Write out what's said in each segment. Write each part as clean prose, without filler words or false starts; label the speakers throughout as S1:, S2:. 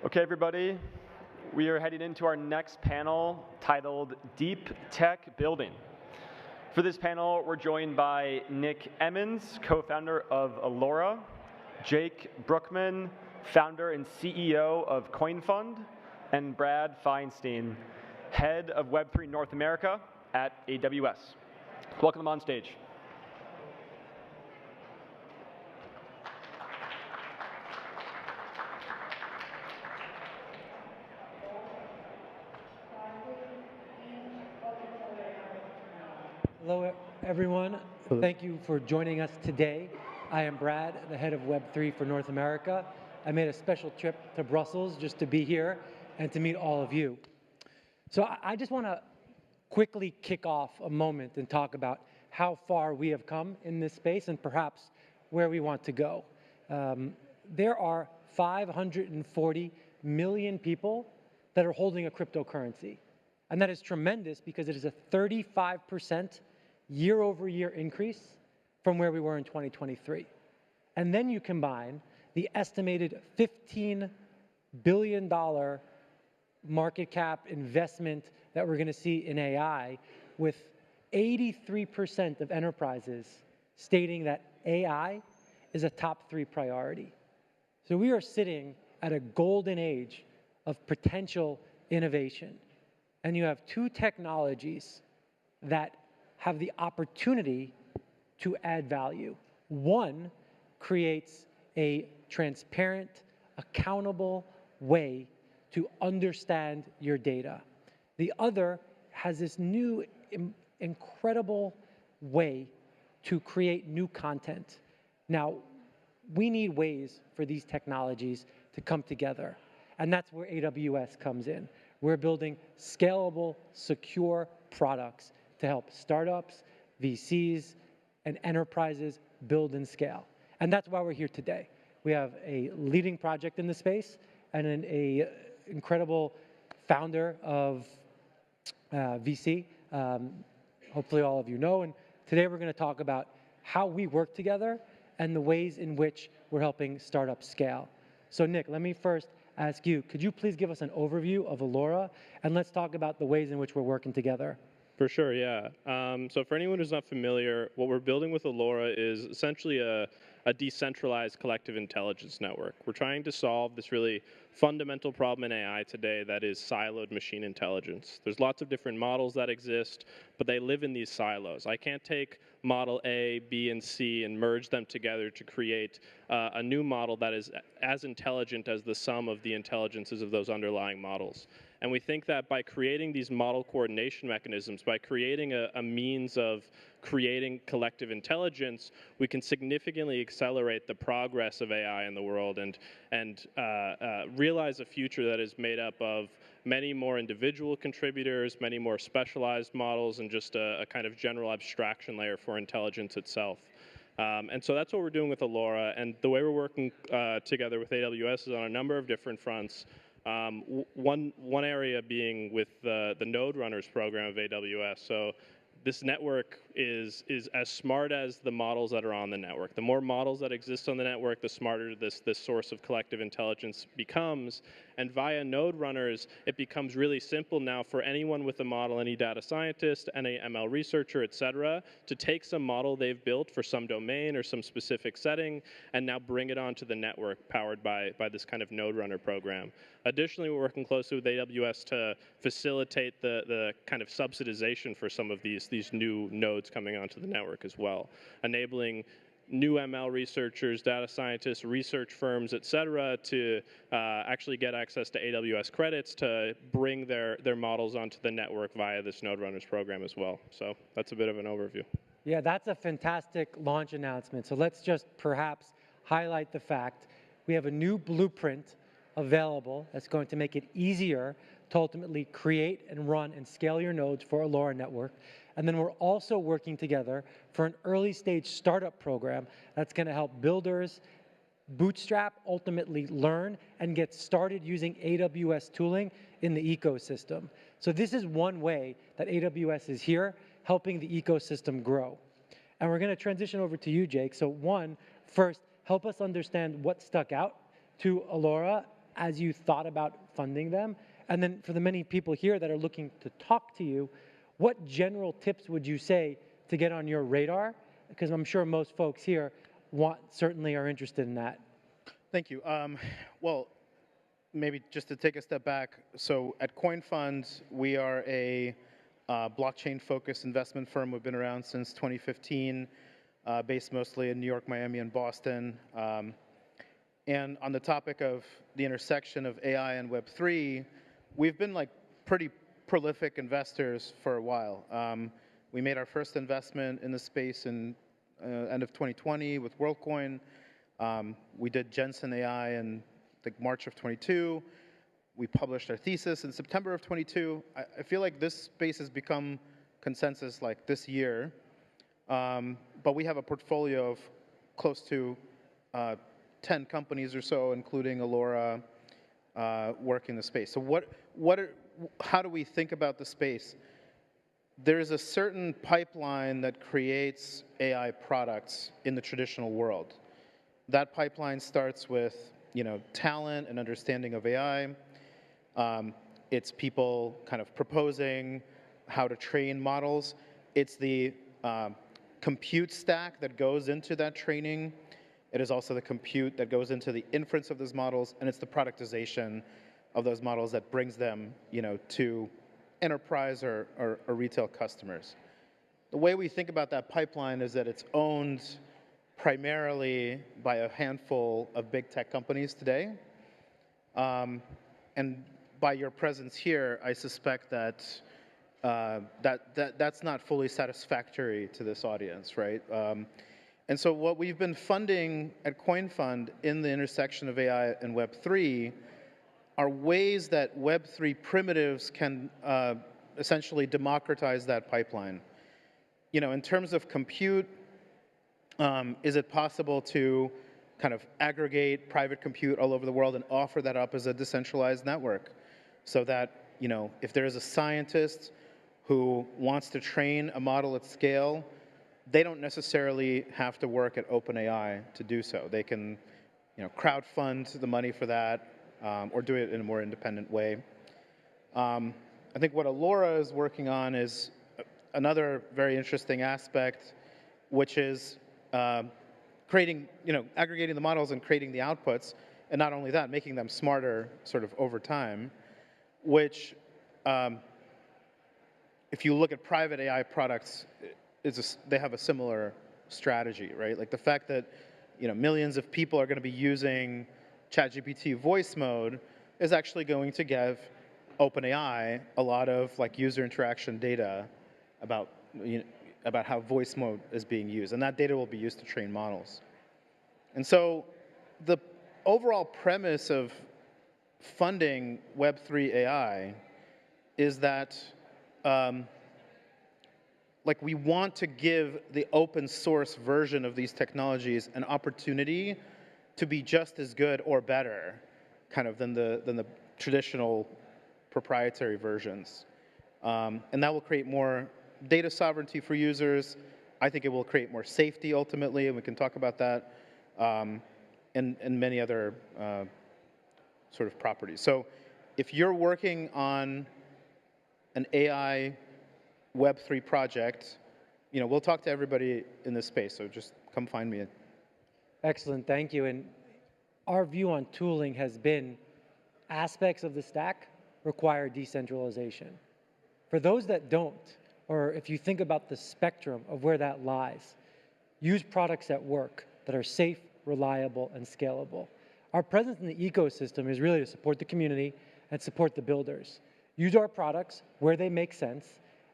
S1: Okay, everybody, we are heading into our next panel titled Deep Tech Building. For this panel, we're joined by Nick Emmons, co-founder of Allora, Jake Brukhman, founder and CEO of CoinFund, and Brad Feinstein, head of Web3 North America at AWS. Welcome them on stage.
S2: Hello, everyone. Thank you for joining us today. I am Brad, the head of Web3 for North America. I made a special trip to Brussels just to be here and to meet all of you. So I just want to quickly kick off a moment and talk about how far we have come in this space and perhaps where we want to go. There are 540 million people that are holding a cryptocurrency. And that is tremendous because it is a 35% year-over-year increase from where we were in 2023. And then you combine the estimated $15 billion market cap investment that we're going to see in AI, with 83% of enterprises stating that AI is a top 3 priority. So we are sitting at a golden age of potential innovation. And you have 2 technologies that have the opportunity to add value. One creates a transparent, accountable way to understand your data. The other has this new, incredible way to create new content. Now, we need ways for these technologies to come together, and that's where AWS comes in. We're building scalable, secure products to help startups, VCs, and enterprises build and scale. And that's why we're here today. We have a leading project in the space and an incredible founder of VC, hopefully all of you know. And today we're going to talk about how we work together and the ways in which we're helping startups scale. So Nick, let me first ask you, could you please give us an overview of Allora, and let's talk about the ways in which we're working together.
S3: For sure, yeah. So for anyone who's not familiar, what we're building with Allora is essentially a decentralized collective intelligence network. We're trying to solve this really fundamental problem in AI today that is siloed machine intelligence. There's lots of different models that exist, but they live in these silos. I can't take model A, B, and C and merge them together to create a new model that is as intelligent as the sum of the intelligences of those underlying models. And we think that by creating these model coordination mechanisms, by creating a means of creating collective intelligence, we can significantly accelerate the progress of AI in the world and realize a future that is made up of many more individual contributors, many more specialized models, and just a kind of general abstraction layer for intelligence itself. And so that's what we're doing with Allora. And the way we're working together with AWS is on a number of different fronts. One area being with the Node Runners program of AWS. So this network is as smart as the models that are on the network. The more models that exist on the network, the smarter this source of collective intelligence becomes. And via Node Runners, it becomes really simple now for anyone with a model, any data scientist, any ML researcher, et cetera, to take some model they've built for some domain or some specific setting and now bring it onto the network powered by this kind of Node Runner program. Additionally, we're working closely with AWS to facilitate the kind of subsidization for some of these new nodes coming onto the network as well, enabling new ML researchers, data scientists, research firms, et cetera, to actually get access to AWS credits to bring their models onto the network via this Node Runners program as well. So that's a bit of an overview.
S2: Yeah, that's a fantastic launch announcement. So let's just perhaps highlight the fact we have a new blueprint available that's going to make it easier to ultimately create and run and scale your nodes for Allora Network. And then we're also working together for an early stage startup program that's going to help builders bootstrap, ultimately learn, and get started using AWS tooling in the ecosystem. So this is one way that AWS is here helping the ecosystem grow. And we're going to transition over to you, Jake. So first, help us understand what stuck out to Allora as you thought about funding them? And then for the many people here that are looking to talk to you, what general tips would you say to get on your radar? Because I'm sure most folks here certainly are interested in that.
S4: Thank you. Well, maybe just to take a step back, so at CoinFund, we are a blockchain-focused investment firm. We've been around since 2015, based mostly in New York, Miami, and Boston. And on the topic of the intersection of AI and Web3, we've been like pretty prolific investors for a while. We made our first investment in the space in end of 2020 with WorldCoin. We did Jensen AI in March of 22. We published our thesis in September of 22. I feel like this space has become consensus like this year, but we have a portfolio of close to 10 companies or so, including Allora, work in the space. So how do we think about the space? There's a certain pipeline that creates AI products in the traditional world. That pipeline starts with, talent and understanding of AI. It's people kind of proposing how to train models. It's the compute stack that goes into that training. It is also the compute that goes into the inference of those models, and it's the productization of those models that brings them, to enterprise or retail customers. The way we think about that pipeline is that it's owned primarily by a handful of big tech companies today. And by your presence here, I suspect that that's not fully satisfactory to this audience, right? And so what we've been funding at CoinFund in the intersection of AI and Web3 are ways that Web3 primitives can essentially democratize that pipeline. In terms of compute, is it possible to kind of aggregate private compute all over the world and offer that up as a decentralized network so that, if there is a scientist who wants to train a model at scale, they don't necessarily have to work at Open AI to do so. They can, crowdfund the money for that, or do it in a more independent way. I think what Allora is working on is another very interesting aspect, which is creating, aggregating the models and creating the outputs, and not only that, making them smarter sort of over time, which, if you look at private AI products, they have a similar strategy, right? Like the fact that, millions of people are going to be using ChatGPT voice mode is actually going to give OpenAI a lot of user interaction data about how voice mode is being used, and that data will be used to train models. And so the overall premise of funding Web3 AI is that we want to give the open source version of these technologies an opportunity to be just as good or better kind of than the traditional proprietary versions. And that will create more data sovereignty for users. I think it will create more safety ultimately, and we can talk about that, and many other sort of properties. So if you're working on an AI Web3 project, we'll talk to everybody in this space, so just come find me.
S2: Excellent, thank you. And our view on tooling has been aspects of the stack require decentralization. For those that don't, or if you think about the spectrum of where that lies, use products that work, that are safe, reliable, and scalable. Our presence in the ecosystem is really to support the community and support the builders. Use our products where they make sense,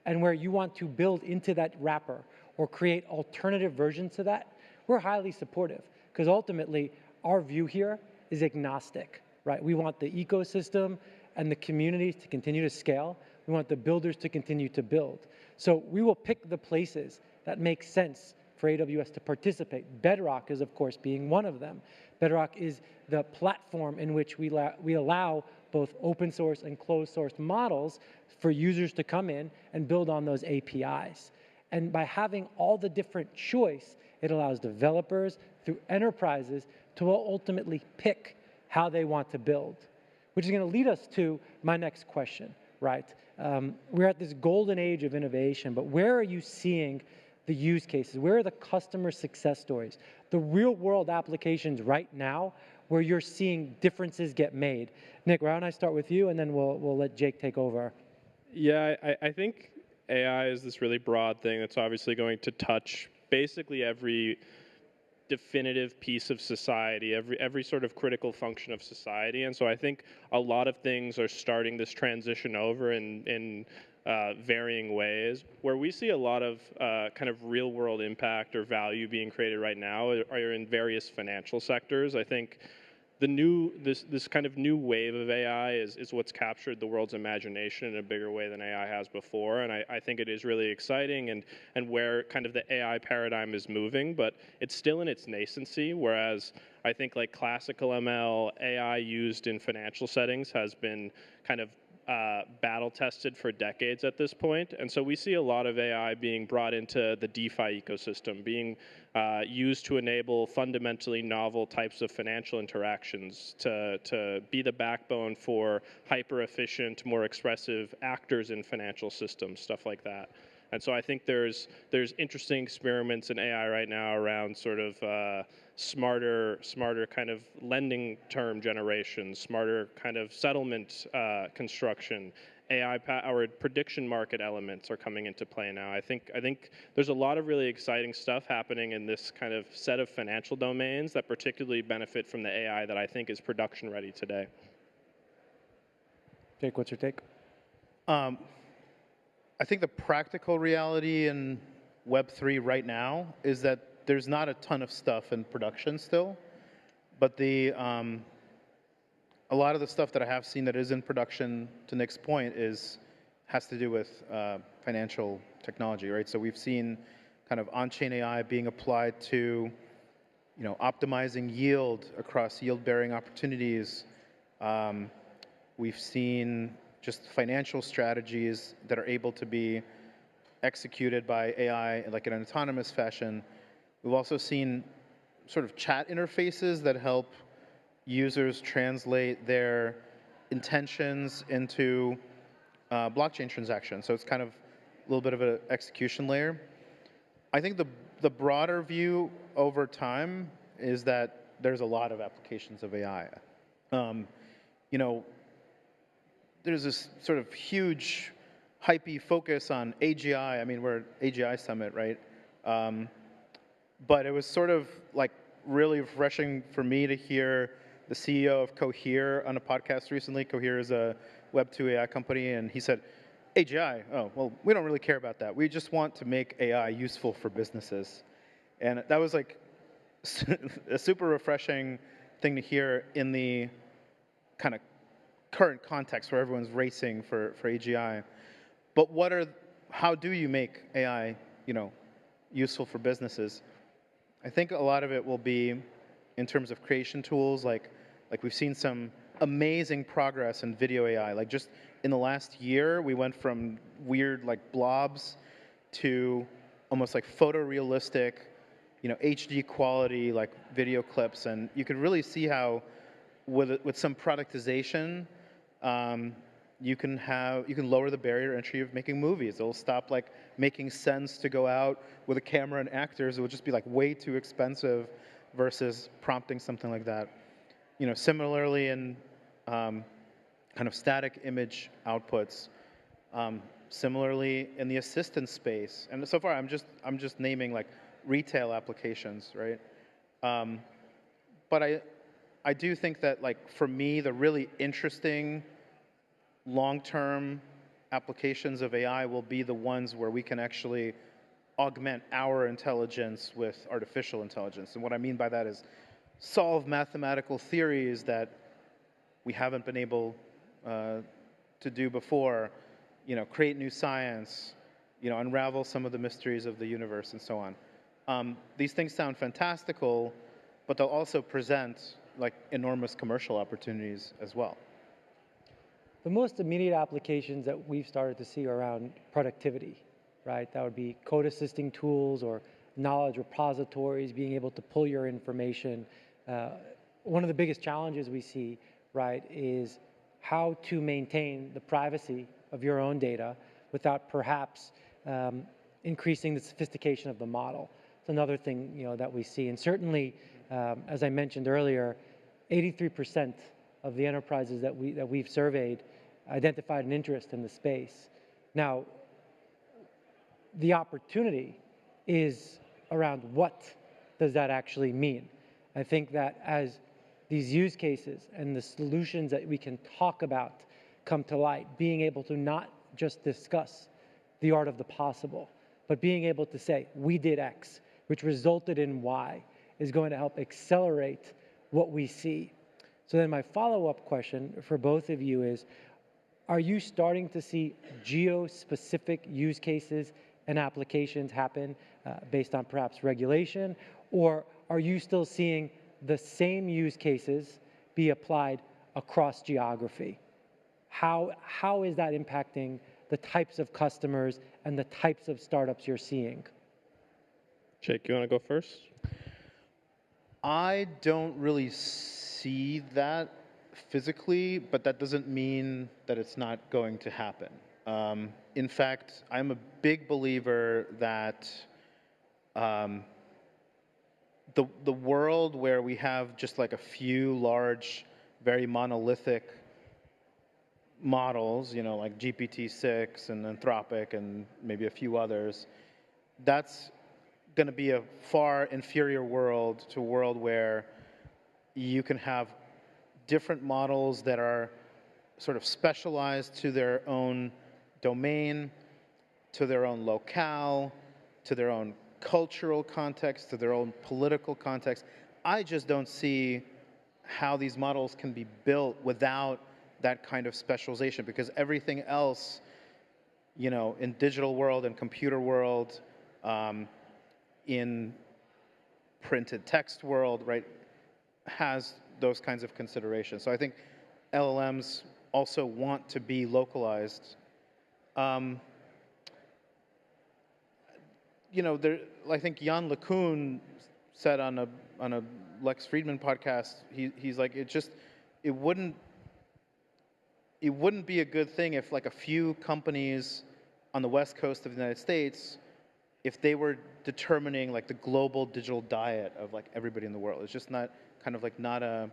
S2: and where you want to build into that wrapper or create alternative versions to that, we're highly supportive, because ultimately our view here is agnostic, right? We want the ecosystem and the communities to continue to scale. We want the builders to continue to build. So we will pick the places that make sense for AWS to participate. Bedrock is, of course, being one of them. Bedrock is the platform in which we allow both open source and closed source models for users to come in and build on those APIs. And by having all the different choice, it allows developers through enterprises to ultimately pick how they want to build. which is going to lead us to my next question, right? We're at this golden age of innovation, but where are you seeing the use cases? Where are the customer success stories? The real world applications right now where you're seeing differences get made. Nick, why don't I start with you, and then we'll let Jake take over.
S3: Yeah, I think AI is this really broad thing that's obviously going to touch basically every definitive piece of society, every sort of critical function of society. And so I think a lot of things are starting this transition over in varying ways. Where we see a lot of kind of real world impact or value being created right now are in various financial sectors. I think this kind of new wave of AI is what's captured the world's imagination in a bigger way than AI has before, and I think it is really exciting and where kind of the AI paradigm is moving, but it's still in its nascency, whereas I think like classical ML, AI used in financial settings has been kind of battle tested for decades at this point. And so we see a lot of AI being brought into the DeFi ecosystem, being used to enable fundamentally novel types of financial interactions, to be the backbone for hyper-efficient, more expressive actors in financial systems, stuff like that. And so I think there's interesting experiments in AI right now around sort of smarter kind of lending term generation, smarter kind of settlement construction. AI-powered prediction market elements are coming into play now. I think there's a lot of really exciting stuff happening in this kind of set of financial domains that particularly benefit from the AI that I think is production ready today.
S2: Jake, what's your take?
S4: I think the practical reality in Web3 right now is that there's not a ton of stuff in production still, but a lot of the stuff that I have seen that is in production, to Nick's point, has to do with financial technology, right? So we've seen kind of on-chain AI being applied to, optimizing yield across yield-bearing opportunities. We've seen just financial strategies that are able to be executed by AI like in an autonomous fashion. We've also seen sort of chat interfaces that help users translate their intentions into blockchain transactions. So it's kind of a little bit of an execution layer. I think the broader view over time is that there's a lot of applications of AI. There's this sort of huge, hypey focus on AGI. I mean, we're at AGI Summit, right? But it was sort of like really refreshing for me to hear the CEO of Cohere on a podcast recently. Cohere is a Web2 AI company, and he said, AGI, oh, well, we don't really care about that. We just want to make AI useful for businesses. And that was like a super refreshing thing to hear in the kind of current context where everyone's racing for AGI. But how do you make AI, useful for businesses? I think a lot of it will be in terms of creation tools, like we've seen some amazing progress in video AI. Like just in the last year, we went from weird like blobs to almost like photorealistic, HD quality like video clips, and you could really see how with some productization, you can lower the barrier to entry of making movies. It'll stop like making sense to go out with a camera and actors. It will just be like way too expensive versus prompting something like that. Similarly in kind of static image outputs. Similarly in the assistant space, and so far I'm just naming like retail applications, right? But I do think that like for me the really interesting long-term applications of AI will be the ones where we can actually augment our intelligence with artificial intelligence. And what I mean by that is solve mathematical theories that we haven't been able to do before, create new science, unravel some of the mysteries of the universe and so on. These things sound fantastical, but they'll also present like enormous commercial opportunities as well.
S2: The most immediate applications that we've started to see are around productivity, right? That would be code assisting tools or knowledge repositories, being able to pull your information. One of the biggest challenges we see, right, is how to maintain the privacy of your own data without perhaps increasing the sophistication of the model. It's another thing, you know, that we see. And certainly, as I mentioned earlier, 83% of the enterprises that we've surveyed identified an interest in the space. Now, the opportunity is around what does that actually mean? I think that as these use cases and the solutions that we can talk about come to light, being able to not just discuss the art of the possible, but being able to say, we did X, which resulted in Y, is going to help accelerate what we see. So then my follow-up question for both of you is, are you starting to see geo-specific use cases and applications happen based on perhaps regulation, or are you still seeing the same use cases be applied across geography? How is that impacting the types of customers and the types of startups you're seeing?
S3: Jake, you want to go first?
S4: I don't really see that physically, but that doesn't mean that it's not going to happen. In fact, I'm a big believer that the world where we have just like a few large, very monolithic models, you know, like GPT-6 and Anthropic and maybe a few others, that's going to be a far inferior world to a world where you can have different models that are sort of specialized to their own domain, to their own locale, to their own cultural context, to their own political context. I just don't see how these models can be built without that kind of specialization, because everything else, you know, in digital world and computer world, in printed text world, right, has those kinds of considerations. So I think LLMs also want to be localized. You know, I think Jan LeCun said on a Lex Friedman podcast, he's like, it wouldn't be a good thing if like a few companies on the West Coast of the United States, if they were determining like the global digital diet of like everybody in the world. It's just not kind of like not a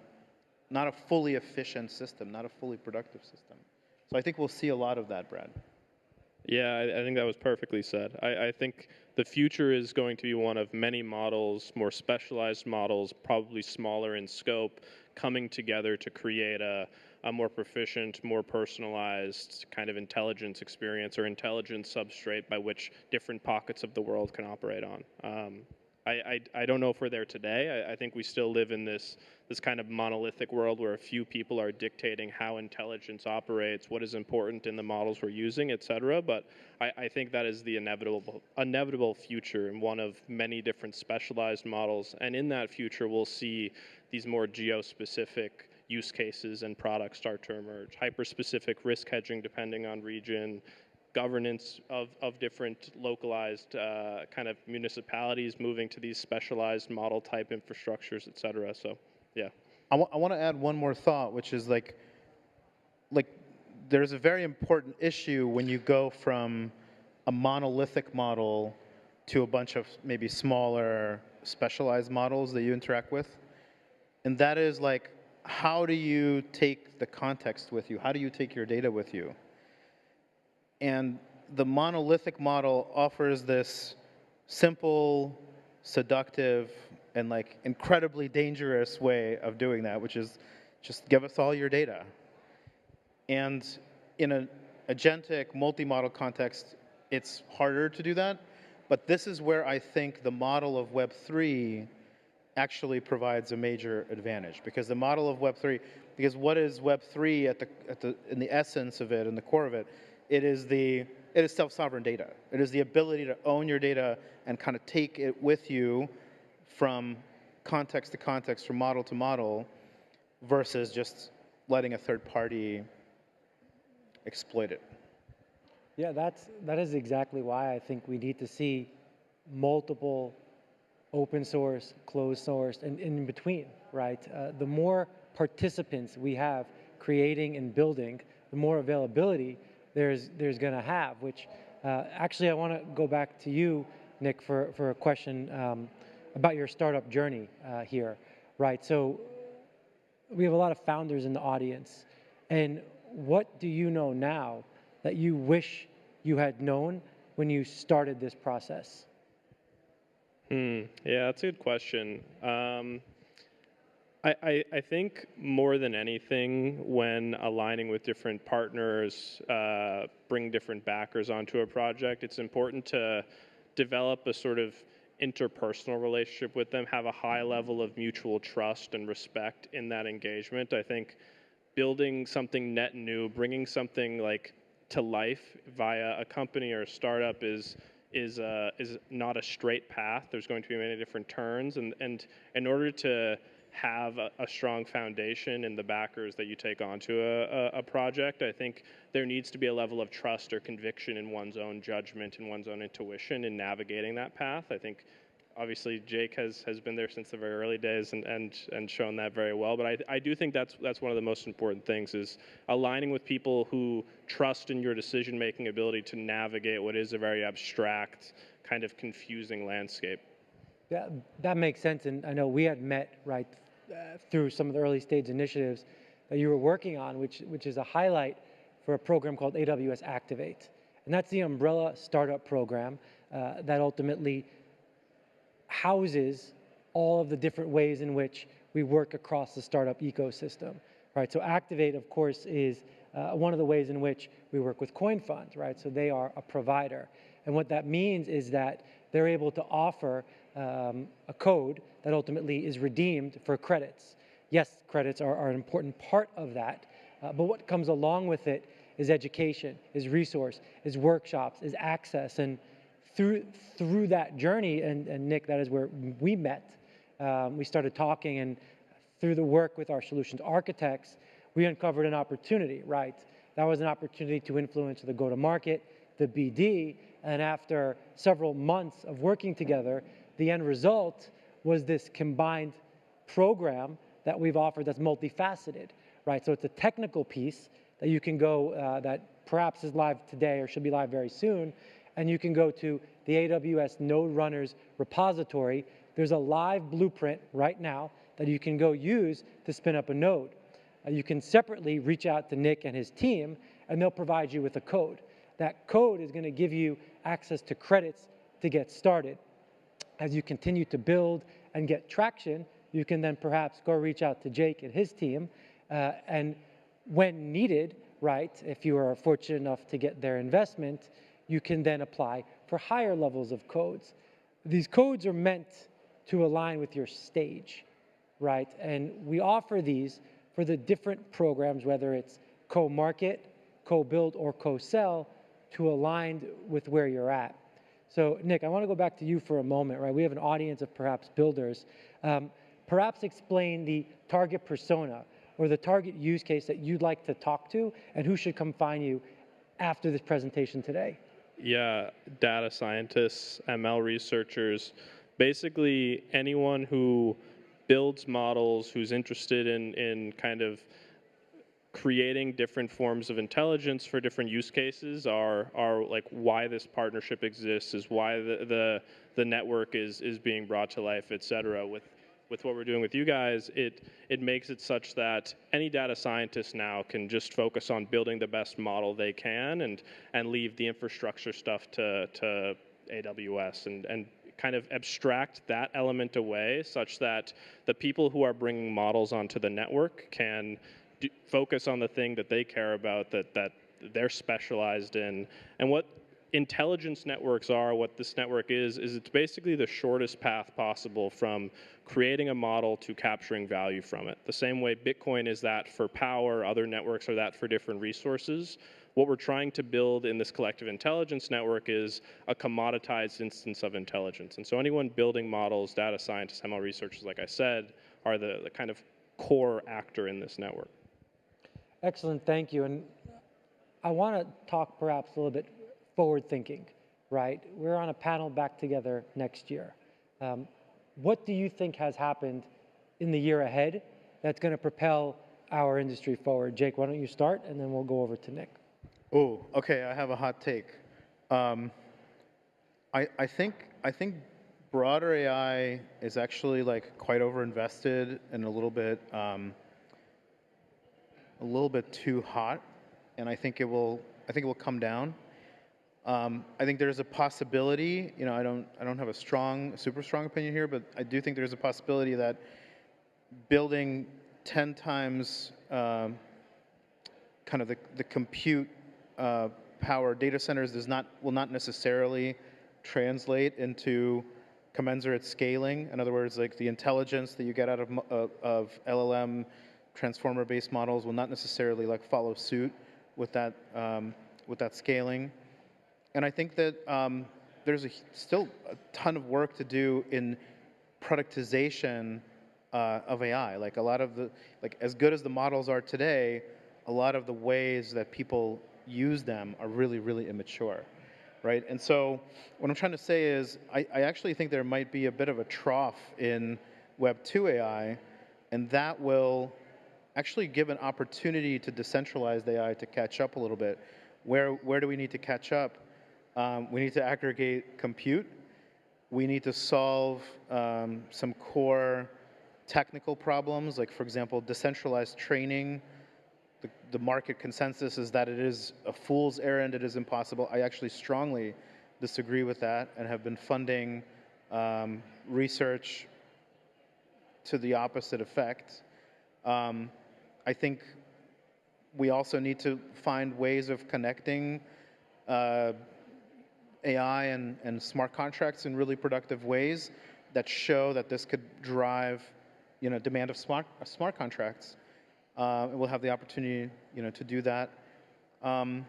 S4: fully efficient system, not a fully productive system. So I think we'll see a lot of that, Brad.
S3: Yeah, I think that was perfectly said. I think the future is going to be one of many models, more specialized models, probably smaller in scope, coming together to create a more proficient, more personalized kind of intelligence experience or intelligence substrate by which different pockets of the world can operate on. I don't know if we're there today. I think we still live in this kind of monolithic world where a few people are dictating how intelligence operates, what is important in the models we're using, et cetera. But I think that is the inevitable future and one of many different specialized models. And in that future, we'll see these more geo-specific use cases and products start to emerge. Hyper-specific risk hedging depending on region, governance of different localized kind of municipalities moving to these specialized model type infrastructures, et cetera. So, yeah.
S4: I want to add one more thought, which is like there's a very important issue when you go from a monolithic model to a bunch of maybe smaller specialized models that you interact with. And that is like, how do you take the context with you? How do you take your data with you? And the monolithic model offers this simple, seductive, and like incredibly dangerous way of doing that, which is just give us all your data. And in an agentic multi-model context, it's harder to do that. But this is where I think the model of Web3 actually provides a major advantage, because the model of Web3, because what is Web3 in the essence of it, in the core of it, it is self-sovereign data. It is the ability to own your data and kind of take it with you from context to context, from model to model, versus just letting a third party exploit it.
S2: Yeah, that is exactly why I think we need to see multiple open source, closed source, and in between, right? The more participants we have creating and building, the more availability there's going to have, which actually I want to go back to you, Nick, for a question about your startup journey here, right? So we have a lot of founders in the audience, and what do you know now that you wish you had known when you started this process?
S3: Yeah, that's a good question. I think more than anything, when aligning with different partners, bring different backers onto a project, it's important to develop a sort of interpersonal relationship with them, have a high level of mutual trust and respect in that engagement. I think building something net new, bringing something like to life via a company or a startup is not a straight path. There's going to be many different turns, and in order to have a strong foundation in the backers that you take onto a project, I think there needs to be a level of trust or conviction in one's own judgment and one's own intuition in navigating that path. I think obviously Jake has been there since the very early days and shown that very well, but I do think that's one of the most important things, is aligning with people who trust in your decision-making ability to navigate what is a very abstract, kind of confusing landscape.
S2: Yeah, that makes sense, and I know we had met right through some of the early stage initiatives that you were working on, which is a highlight for a program called AWS Activate, and that's the umbrella startup program that ultimately houses all of the different ways in which we work across the startup ecosystem, right? So Activate, of course, is one of the ways in which we work with CoinFund, right? So they are a provider, and what that means is that they're able to offer a code that ultimately is redeemed for credits. Yes, credits are an important part of that, but what comes along with it is education, is resource, is workshops, is access, and through that journey, and Nick, that is where we met. We started talking, and through the work with our solutions architects, we uncovered an opportunity, right? That was an opportunity to influence the go-to-market, the BD, and after several months of working together, the end result was this combined program that we've offered that's multifaceted, right? So it's a technical piece that you can go, that perhaps is live today or should be live very soon, and you can go to the AWS Node Runners repository. There's a live blueprint right now that you can go use to spin up a node. You can separately reach out to Nick and his team, and they'll provide you with a code. That code is going to give you access to credits to get started. As you continue to build and get traction, you can then perhaps go reach out to Jake and his team, and when needed, right, if you are fortunate enough to get their investment, you can then apply for higher levels of codes. These codes are meant to align with your stage, right? And we offer these for the different programs, whether it's co-market, co-build, or co-sell, to align with where you're at. So Nick, I want to go back to you for a moment, right? We have an audience of perhaps builders. Perhaps explain the target persona or the target use case that you'd like to talk to, and who should come find you after this presentation today.
S3: Yeah, data scientists, ML researchers, basically anyone who builds models, who's interested in kind of creating different forms of intelligence for different use cases are like why this partnership exists, is why the network is being brought to life, et cetera. With what we're doing with you guys, it makes it such that any data scientist now can just focus on building the best model they can and leave the infrastructure stuff to AWS and kind of abstract that element away such that the people who are bringing models onto the network can focus on the thing that they care about, that they're specialized in. And what intelligence networks are, what this network is it's basically the shortest path possible from creating a model to capturing value from it. The same way Bitcoin is that for power, other networks are that for different resources. What we're trying to build in this collective intelligence network is a commoditized instance of intelligence. And so anyone building models, data scientists, ML researchers, like I said, are the kind of core actor in this network.
S2: Excellent, thank you. And I want to talk perhaps a little bit forward thinking, right? We're on a panel back together next year. What do you think has happened in the year ahead that's going to propel our industry forward. Jake, why don't you start, and then we'll go over to Nick.
S4: Oh, okay. I have a hot take. I think broader AI is actually like quite overinvested and a little bit too hot, and I think it will come down. I think there's a possibility. You know, I don't have a super strong opinion here, but I do think there's a possibility that building 10 times kind of the compute power data centers will not necessarily translate into commensurate scaling. In other words, like the intelligence that you get out of LLM transformer-based models will not necessarily like follow suit with that scaling. And I think that there's still a ton of work to do in productization of AI. Like a lot of as good as the models are today, a lot of the ways that people use them are really, really immature, right? And so what I'm trying to say is I actually think there might be a bit of a trough in Web 2 AI, and that will actually give an opportunity to decentralized AI to catch up a little bit. Where do we need to catch up? We need to aggregate compute. We need to solve some core technical problems, like, for example, decentralized training. The market consensus is that it is a fool's errand, it is impossible. I actually strongly disagree with that and have been funding research to the opposite effect. I think we also need to find ways of connecting AI and smart contracts in really productive ways that show that this could drive, you know, demand of smart contracts. We'll have the opportunity, you know, to do that. And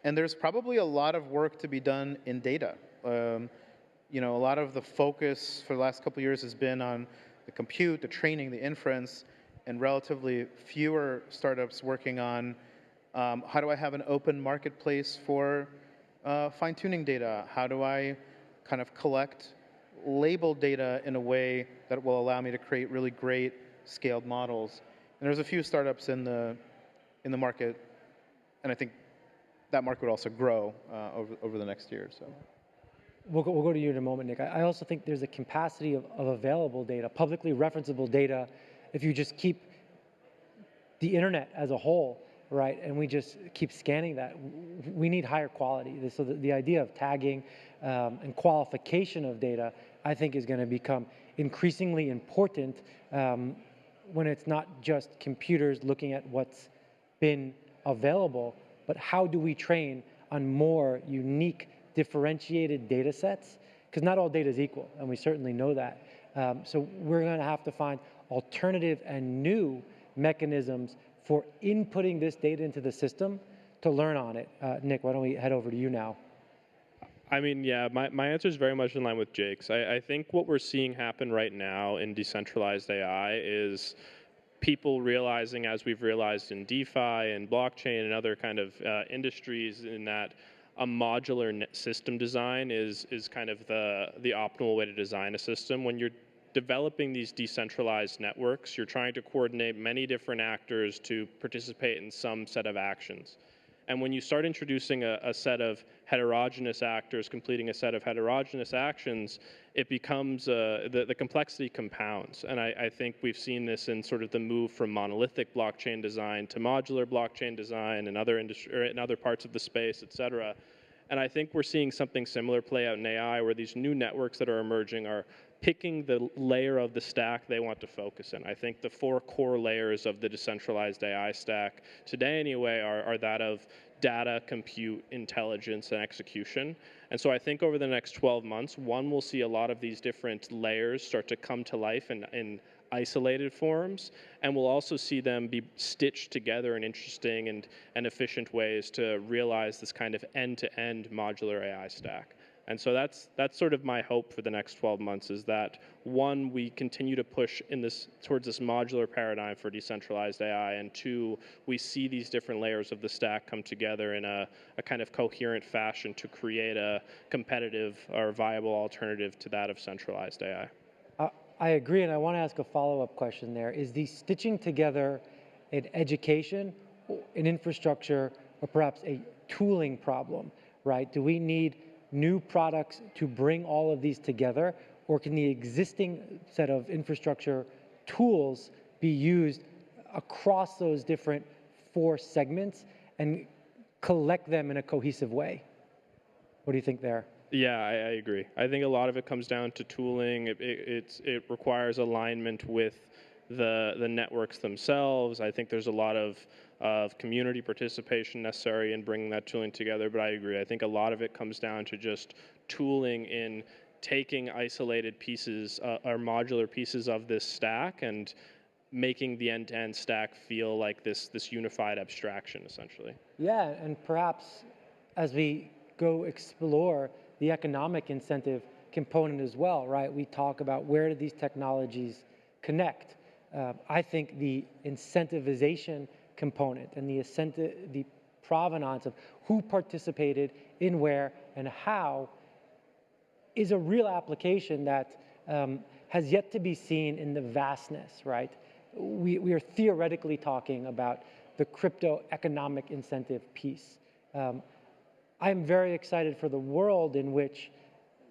S4: there's probably a lot of work to be done in data. You know, a lot of the focus for the last couple of years has been on the compute, the training, the inference, and relatively fewer startups working on how do I have an open marketplace for fine-tuning data? How do I kind of collect labeled data in a way that will allow me to create really great scaled models? And there's a few startups in the market, and I think that market would also grow over the next year or so.
S2: We'll go to you in a moment, Nick. I also think there's a capacity of available data, publicly referenceable data, if you just keep the internet as a whole, right, and we just keep scanning that. We need higher quality. So the idea of tagging and qualification of data, I think, is going to become increasingly important when it's not just computers looking at what's been available, but how do we train on more unique, differentiated data sets? Because not all data is equal, and we certainly know that. So we're going to have to find alternative and new mechanisms for inputting this data into the system to learn on it. Nick, why don't we head over to you now?
S3: I mean, yeah, my answer is very much in line with Jake's. I think what we're seeing happen right now in decentralized AI is people realizing, as we've realized in DeFi and blockchain and other kind of industries, in that a modular system design is kind of the optimal way to design a system. When you're developing these decentralized networks, you're trying to coordinate many different actors to participate in some set of actions. And when you start introducing a set of heterogeneous actors completing a set of heterogeneous actions, it becomes, the complexity compounds. And I think we've seen this in sort of the move from monolithic blockchain design to modular blockchain design and in other parts of the space, et cetera. And I think we're seeing something similar play out in AI, where these new networks that are emerging are picking the layer of the stack they want to focus in. I think the 4 core layers of the decentralized AI stack today anyway are that of data, compute, intelligence, and execution. And so I think over the next 12 months, we'll see a lot of these different layers start to come to life in isolated forms, and we'll also see them be stitched together in interesting and efficient ways to realize this kind of end-to-end modular AI stack. And so that's sort of my hope for the next 12 months, is that, one, we continue to push towards this modular paradigm for decentralized AI, and 2, we see these different layers of the stack come together in a kind of coherent fashion to create a competitive or viable alternative to that of centralized AI.
S2: I agree, and I want to ask a follow-up question there. Is the stitching together an education, an infrastructure, or perhaps a tooling problem, right? Do we need new products to bring all of these together, or can the existing set of infrastructure tools be used across those different 4 segments and collect them in a cohesive way? What do you think there?
S3: Yeah, I agree. I think a lot of it comes down to tooling. It requires alignment with the networks themselves. I think there's a lot of community participation necessary in bringing that tooling together, but I agree. I think a lot of it comes down to just tooling in taking isolated pieces or modular pieces of this stack and making the end-to-end stack feel like this unified abstraction, essentially.
S2: Yeah, and perhaps as we go explore the economic incentive component as well, right? We talk about where do these technologies connect. I think the incentivization component and the provenance of who participated in where and how is a real application that has yet to be seen in the vastness, right? We are theoretically talking about the crypto economic incentive piece. I'm very excited for the world in which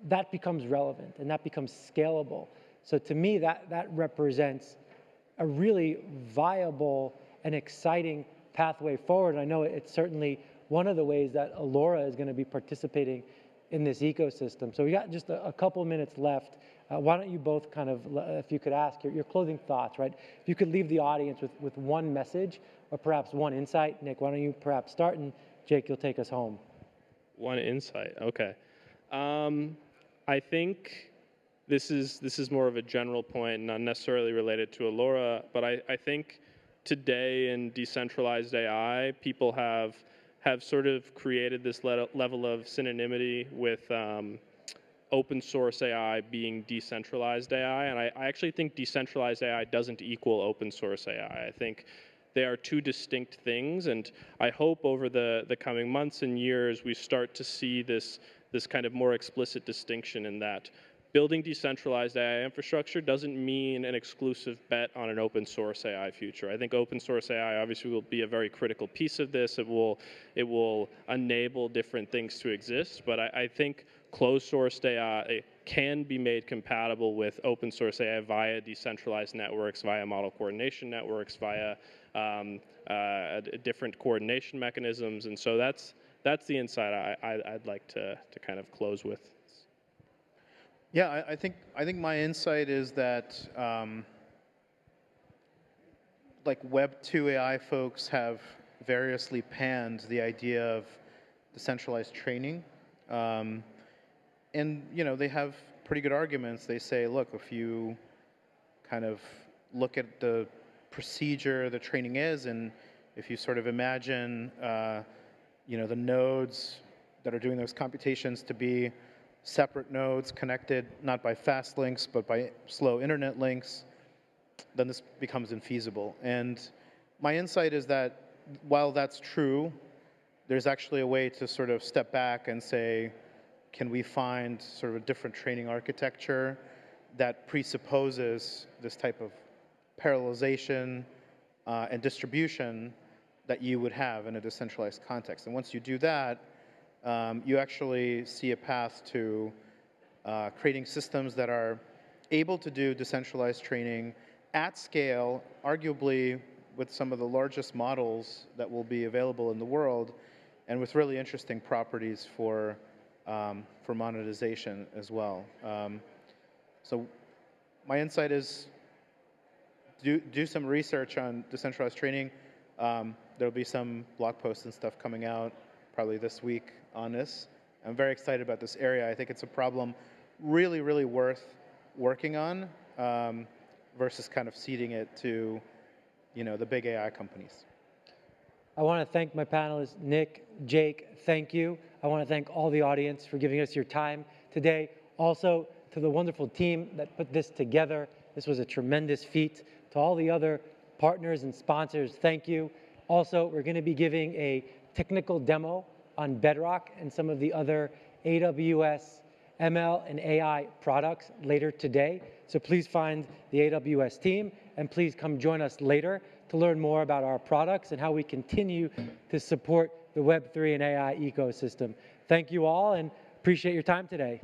S2: that becomes relevant and that becomes scalable. So to me, that represents a really viable and exciting pathway forward. I know it's certainly one of the ways that Allora is going to be participating in this ecosystem. So we got just a couple minutes left. Why don't you both kind of, if you could ask your closing thoughts, right? If you could leave the audience with one message or perhaps one insight. Nick, why don't you perhaps start, and Jake, you'll take us home.
S3: One insight, okay. I think this is more of a general point, not necessarily related to Allora, but I think today in decentralized AI, people have sort of created this level of synonymity with open source AI being decentralized AI, and I actually think decentralized AI doesn't equal open source AI. I think they are 2 distinct things, and I hope over the coming months and years we start to see this kind of more explicit distinction in that building decentralized AI infrastructure doesn't mean an exclusive bet on an open source AI future. I think open source AI obviously will be a very critical piece of this. It will enable different things to exist, but I think closed source AI can be made compatible with open source AI via decentralized networks, via model coordination networks, via different coordination mechanisms, and so that's the insight I'd like to kind of close with.
S4: Yeah, I think my insight is that like Web 2 AI folks have variously panned the idea of decentralized training, and they have pretty good arguments. They say, look, if you kind of look at the procedure the training is, and if you sort of imagine the nodes that are doing those computations to be separate nodes connected not by fast links but by slow internet links, then this becomes infeasible. And my insight is that while that's true, there's actually a way to sort of step back and say, can we find sort of a different training architecture that presupposes this type of parallelization and distribution that you would have in a decentralized context. And once you do that, you actually see a path to creating systems that are able to do decentralized training at scale, arguably with some of the largest models that will be available in the world, and with really interesting properties for monetization as well. So my insight is do some research on decentralized training. There'll be some blog posts and stuff coming out probably this week on this. I'm very excited about this area. I think it's a problem really, really worth working on versus kind of ceding it to the big AI companies.
S2: I want to thank my panelists, Nick, Jake, thank you. I want to thank all the audience for giving us your time today. Also, to the wonderful team that put this together. This was a tremendous feat. To all the other partners and sponsors, thank you. Also, we're going to be giving a technical demo on Bedrock and some of the other AWS ML and AI products later today. So please find the AWS team, and please come join us later to learn more about our products and how we continue to support the Web3 and AI ecosystem. Thank you all, and appreciate your time today.